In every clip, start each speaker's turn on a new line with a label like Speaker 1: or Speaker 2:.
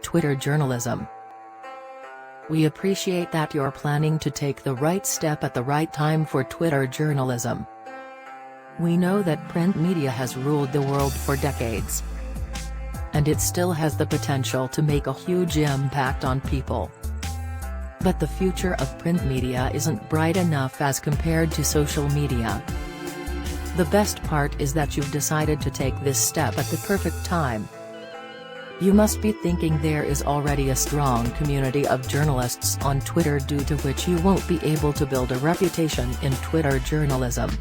Speaker 1: Twitter journalism. We appreciate that you're planning to take the right step at the right time for Twitter journalism. We know that print media has ruled the world for decades. And it still has the potential to make a huge impact on people. But the future of print media isn't bright enough as compared to social media. The best part is that you've decided to take this step at the perfect time. You must be thinking there is already a strong community of journalists on Twitter due to which you won't be able to build a reputation in Twitter journalism.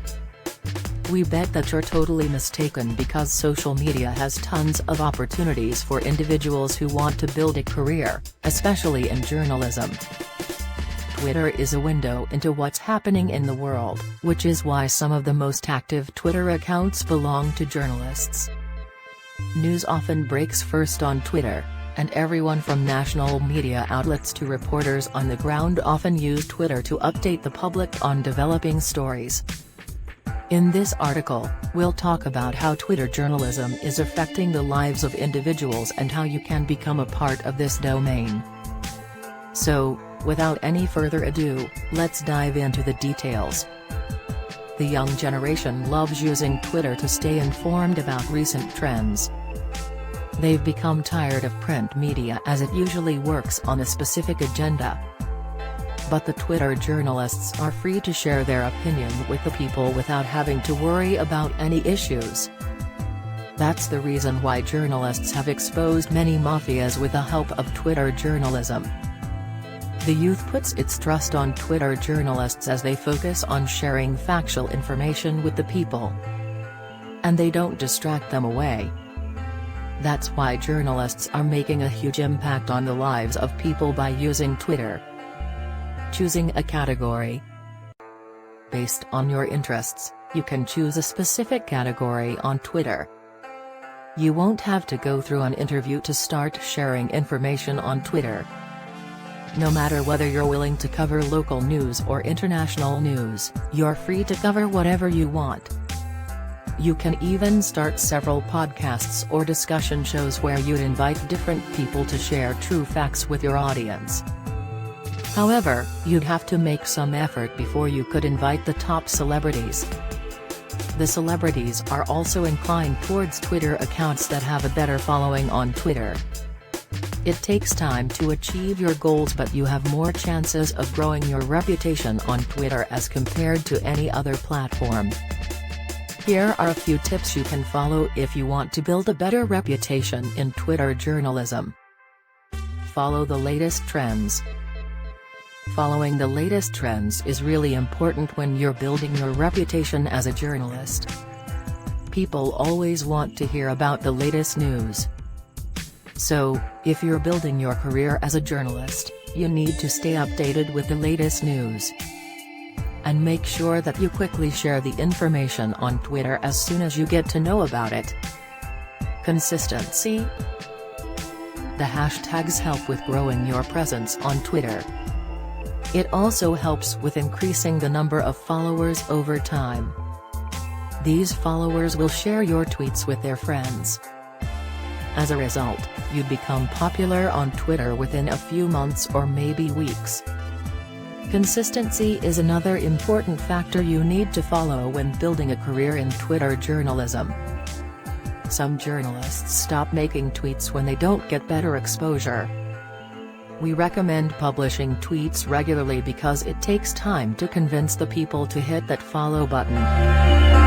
Speaker 1: We bet that you're totally mistaken because social media has tons of opportunities for individuals who want to build a career, especially in journalism. Twitter is a window into what's happening in the world, which is why some of the most active Twitter accounts belong to journalists. News often breaks first on Twitter, and everyone from national media outlets to reporters on the ground often use Twitter to update the public on developing stories. In this article, we'll talk about how Twitter journalism is affecting the lives of individuals and how you can become a part of this domain. So, without any further ado, let's dive into the details. The young generation loves using Twitter to stay informed about recent trends. They've become tired of print media as it usually works on a specific agenda. But the Twitter journalists are free to share their opinion with the people without having to worry about any issues. That's the reason why journalists have exposed many mafias with the help of Twitter journalism. The youth puts its trust on Twitter journalists as they focus on sharing factual information with the people. And they don't distract them away. That's why journalists are making a huge impact on the lives of people by using Twitter. Choosing a category. Based on your interests, you can choose a specific category on Twitter. You won't have to go through an interview to start sharing information on Twitter. No matter whether you're willing to cover local news or international news, you're free to cover whatever you want. You can even start several podcasts or discussion shows where you'd invite different people to share true facts with your audience. However, you'd have to make some effort before you could invite the top celebrities. The celebrities are also inclined towards Twitter accounts that have a better following on Twitter. It takes time to achieve your goals, but you have more chances of growing your reputation on Twitter as compared to any other platform. Here are a few tips you can follow if you want to build a better reputation in Twitter journalism. Follow the latest trends. Following the latest trends is really important when you're building your reputation as a journalist. People always want to hear about the latest news. So, if you're building your career as a journalist, you need to stay updated with the latest news. And make sure that you quickly share the information on Twitter as soon as you get to know about it. Consistency. The hashtags help with growing your presence on Twitter. It also helps with increasing the number of followers over time. These followers will share your tweets with their friends. As a result, you'd become popular on Twitter within a few months or maybe weeks. Consistency is another important factor you need to follow when building a career in Twitter journalism. Some journalists stop making tweets when they don't get better exposure. We recommend publishing tweets regularly because it takes time to convince the people to hit that follow button.